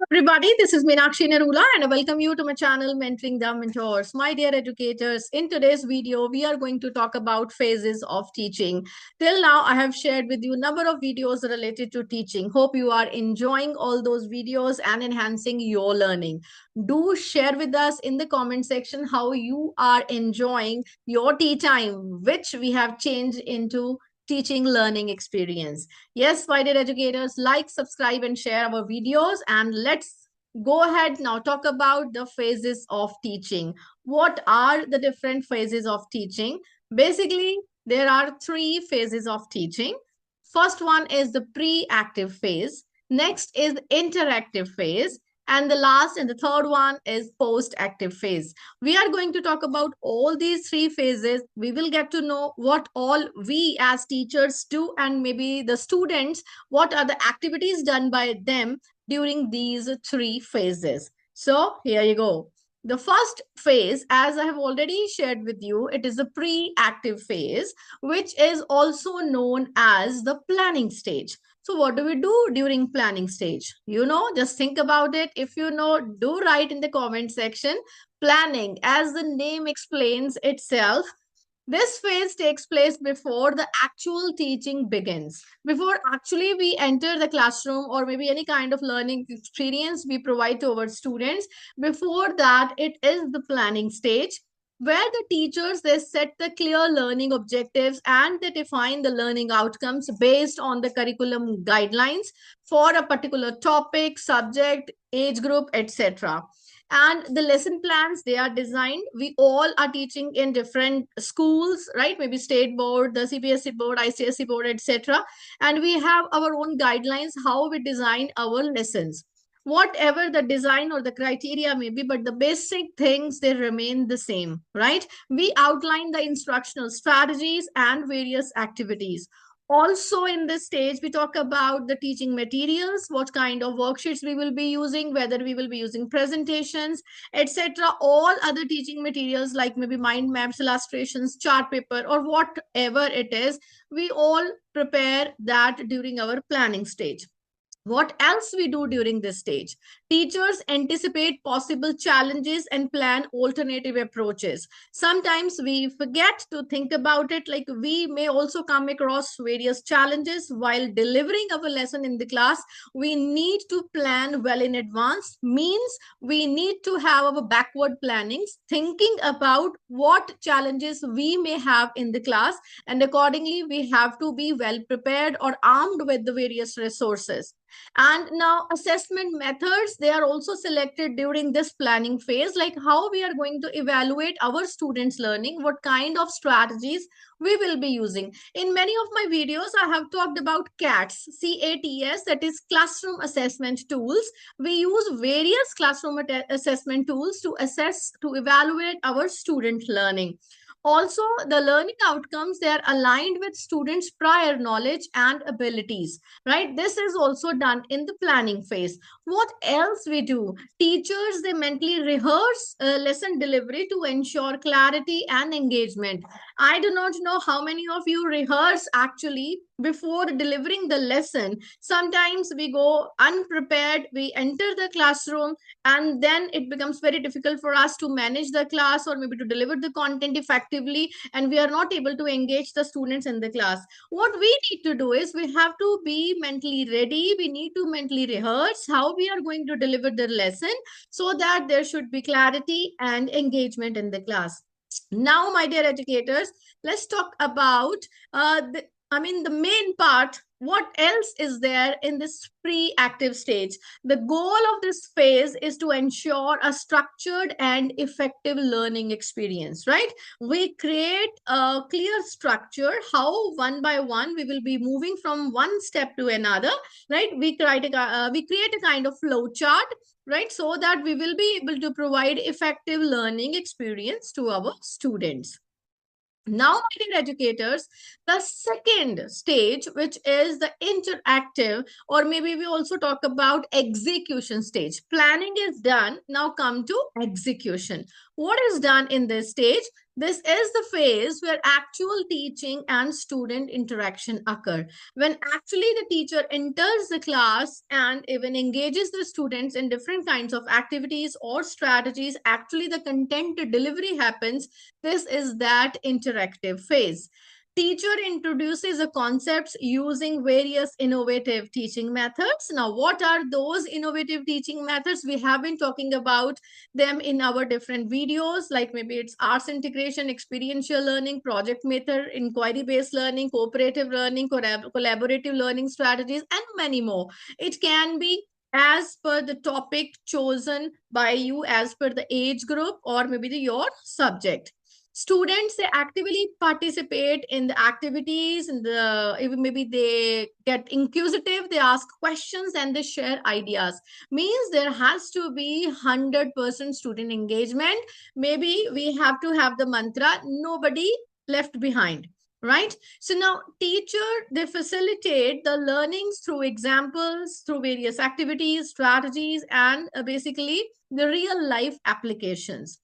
Everybody, this is Meenakshi Narula and I welcome you to my channel Mentoring the Mentors. My dear educators, in today's video, we are going to talk about phases of teaching. Till now, I have shared with you a number of videos related to teaching. Hope you are enjoying all those videos and enhancing your learning. Do share with us in the comment section how you are enjoying your tea time, which we have changed into teaching learning experience. Yes, my dear educators, like, subscribe, and share our videos. And let's go ahead now talk about the phases of teaching. What are the different phases of teaching? Basically, there are three phases of teaching. First one is the pre-active phase. Next is the interactive phase. And the last and the third one is post-active phase. We are going to talk about all these three phases. We will get to know what all we as teachers do and maybe the students, what are the activities done by them during these three phases. So here you go. The first phase, as I have already shared with you, it is the pre-active phase, which is also known as the planning stage. So what do we do during planning stage? Just think about it. If you know, do write in the comment section. Planning, as the name explains itself, this phase takes place before the actual teaching begins. Before actually we enter the classroom or maybe any kind of learning experience we provide to our students, before that, it is the planning stage where the teachers, they set the clear learning objectives and they define the learning outcomes based on the curriculum guidelines for a particular topic, subject, age group, etc. And the lesson plans, they are designed. We all are teaching in different schools, right? Maybe state board, the CBSE board, ICSE board, etc. And we have our own guidelines how we design our lessons, whatever the design or the criteria may be, but the basic things, they remain the same, right? We outline the instructional strategies and various activities. Also in this stage, we talk about the teaching materials, what kind of worksheets we will be using, whether we will be using presentations, etc. All other teaching materials like maybe mind maps, illustrations, chart paper, or whatever it is, we all prepare that during our planning stage. What else we do during this stage? Teachers anticipate possible challenges and plan alternative approaches. Sometimes we forget to think about it, like we may also come across various challenges while delivering our lesson in the class. We need to plan well in advance, means we need to have our backward plannings, thinking about what challenges we may have in the class, and accordingly we have to be well prepared or armed with the various resources. And now assessment methods, they are also selected during this planning phase, like how we are going to evaluate our students' learning, what kind of strategies we will be using. In many of my videos, I have talked about CATS, CATS, that is classroom assessment tools. We use various classroom assessment tools to assess, to evaluate our student learning. Also, the learning outcomes, they are aligned with students' prior knowledge and abilities, right? This is also done in the planning phase. What else we do? Teachers, they mentally rehearse lesson delivery to ensure clarity and engagement. I do not know how many of you rehearse actually before delivering the lesson. Sometimes we go unprepared, we enter the classroom, and then it becomes very difficult for us to manage the class or maybe to deliver the content effectively, and we are not able to engage the students in the class. What we need to do is we have to be mentally ready. We need to mentally rehearse how we are going to deliver the lesson so that there should be clarity and engagement in the class. Now, my dear educators, let's talk about the main part. What else is there in this pre-active stage? The goal of this phase is to ensure a structured and effective learning experience, right? We create a clear structure, how one by one we will be moving from one step to another, right? We create a kind of flow chart, right? So that we will be able to provide effective learning experience to our students. Now, my dear educators, the second stage, which is the interactive, or maybe we also talk about execution stage. Planning is done. Now come to execution. What is done in this stage? This is the phase where actual teaching and student interaction occur. When actually the teacher enters the class and even engages the students in different kinds of activities or strategies, actually the content delivery happens. This is that interactive phase. Teacher introduces the concepts using various innovative teaching methods. Now, what are those innovative teaching methods? We have been talking about them in our different videos, like maybe it's arts integration, experiential learning, project method, inquiry-based learning, cooperative learning, collaborative learning strategies, and many more. It can be as per the topic chosen by you, as per the age group, or maybe your subject. Students, they actively participate in the activities, in the, even maybe they get inquisitive, they ask questions and they share ideas. Means there has to be 100% student engagement. Maybe we have to have the mantra, nobody left behind, right? So now teacher, they facilitate the learnings through examples, through various activities, strategies, and basically the real life applications.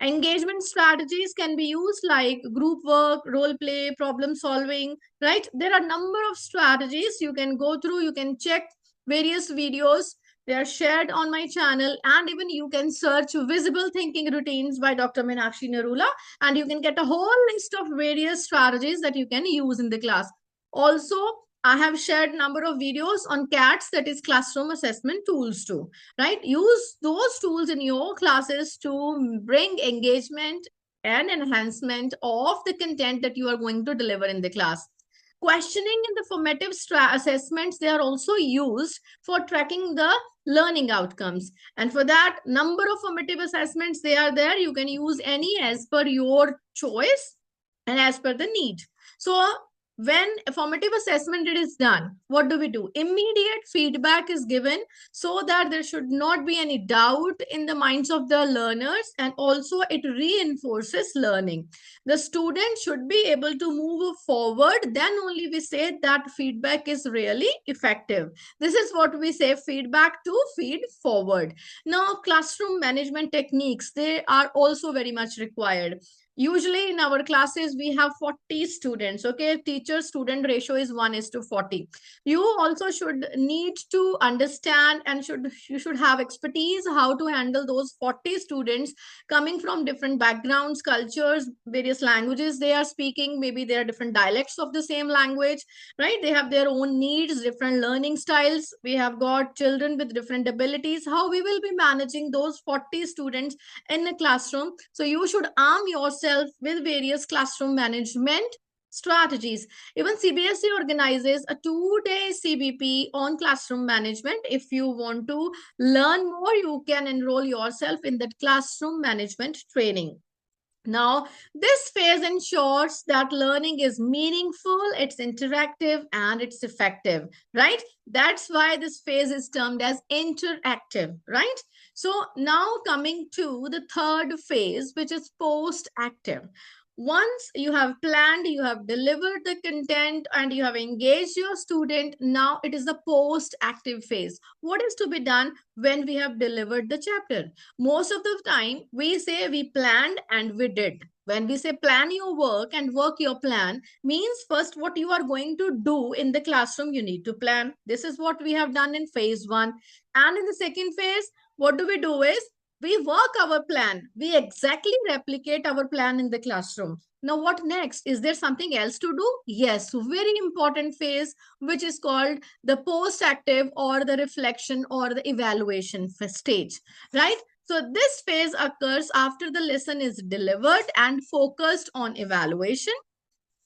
Engagement strategies can be used like group work, role play, problem solving, right? There are a number of strategies you can go through. You can check various videos. They are shared on my channel, and even you can search visible thinking routines by Dr. Meenakshi Narula, and you can get a whole list of various strategies that you can use in the class. Also, I have shared number of videos on CATs, that is classroom assessment tools too, right? Use those tools in your classes to bring engagement and enhancement of the content that you are going to deliver in the class. Questioning and the formative assessments, they are also used for tracking the learning outcomes. And for that, number of formative assessments, they are there. You can use any as per your choice and as per the need. So when a formative assessment is done, what do we do? Immediate feedback is given so that there should not be any doubt in the minds of the learners, and also it reinforces learning. The student should be able to move forward, then only we say that feedback is really effective. This is what we say, feedback to feed forward. Now, classroom management techniques, they are also very much required. Usually in our classes, we have 40 students. Okay, teacher student ratio is 1:40. You also should need to understand and you should have expertise how to handle those 40 students coming from different backgrounds, cultures, various languages they are speaking. Maybe there are different dialects of the same language, right? They have their own needs, different learning styles. We have got children with different abilities. How we will be managing those 40 students in a classroom? So you should arm yourself with various classroom management strategies. Even CBSE organizes a 2-day CBP on classroom management. If you want to learn more, you can enroll yourself in that classroom management training. Now, this phase ensures that learning is meaningful, it's interactive, and it's effective, right? That's why this phase is termed as interactive, right? So now coming to the third phase, which is post-active. Once you have planned, you have delivered the content, and you have engaged your student, now it is the post-active phase. What is to be done when we have delivered the chapter? Most of the time, we say we planned and we did. When we say plan your work and work your plan, means first what you are going to do in the classroom, you need to plan. This is what we have done in phase 1. And in the second phase, what do? Is we work our plan. We exactly replicate our plan in the classroom. Now, what next? Is there something else to do? Yes, very important phase, which is called the post-active or the reflection or the evaluation stage, right? So this phase occurs after the lesson is delivered and focused on evaluation.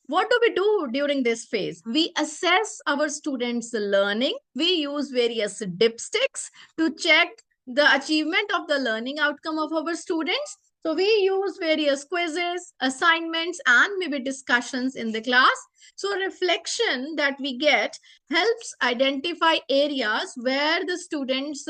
What do we do during this phase? We assess our students' learning. We use various dipsticks to check the achievement of the learning outcome of our students. So we use various quizzes, assignments, and maybe discussions in the class. So reflection that we get helps identify areas where the students,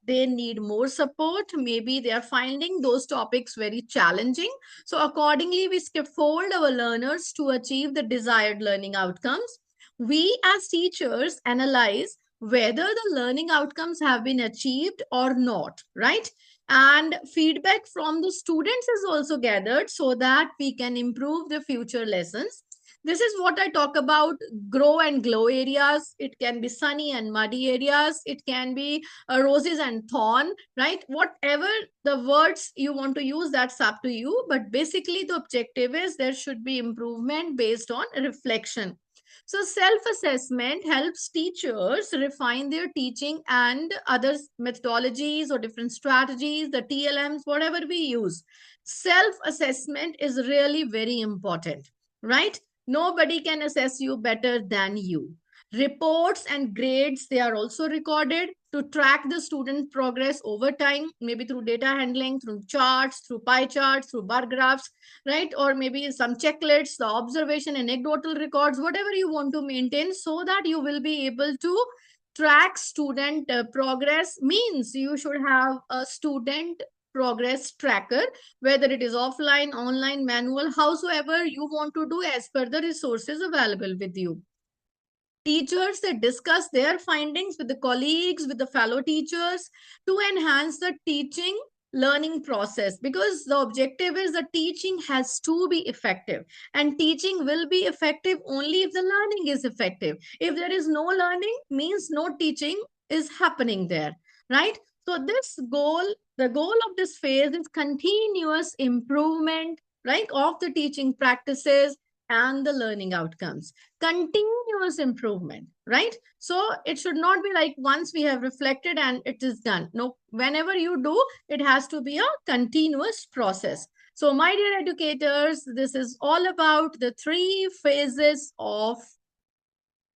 they need more support. Maybe they are finding those topics very challenging. So accordingly, we scaffold our learners to achieve the desired learning outcomes. We as teachers analyze whether the learning outcomes have been achieved or not, right? And feedback from the students is also gathered so that we can improve the future lessons. This is what I talk about: grow and glow areas. It can be sunny and muddy areas. It can be roses and thorn, right? Whatever the words you want to use, that's up to you. But basically, the objective is there should be improvement based on reflection. So self-assessment helps teachers refine their teaching and other methodologies or different strategies, the TLMs, whatever we use. Self-assessment is really very important, right? Nobody can assess you better than you. Reports and grades, they are also recorded to track the student progress over time, maybe through data handling, through charts, through pie charts, through bar graphs, right? Or maybe some checklists, the observation, anecdotal records, whatever you want to maintain, so that you will be able to track student progress. Means you should have a student progress tracker, whether it is offline, online, manual, howsoever you want to do as per the resources available with you. Teachers, they discuss their findings with the colleagues, with the fellow teachers, to enhance the teaching learning process, because the objective is the teaching has to be effective, and teaching will be effective only if the learning is effective. If there is no learning, means no teaching is happening there, right? So this goal, the goal of this phase is continuous improvement, right, of the teaching practices and the learning outcomes. Continuous improvement, right? So it should not be like once we have reflected and it is done. No, whenever you do, it has to be a continuous process. So my dear educators, this is all about the 3 phases of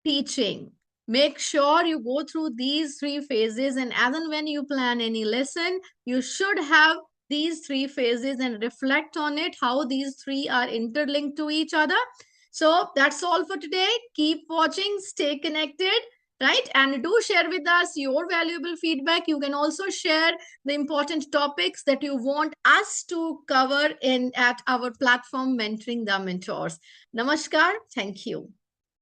teaching. Make sure you go through these 3 phases, and as and when you plan any lesson, you should have these 3 phases and reflect on it, how these three are interlinked to each other. So that's all for today. Keep watching, stay connected, right? And do share with us your valuable feedback. You can also share the important topics that you want us to cover in at our platform, Mentoring the Mentors. Namaskar. Thank you.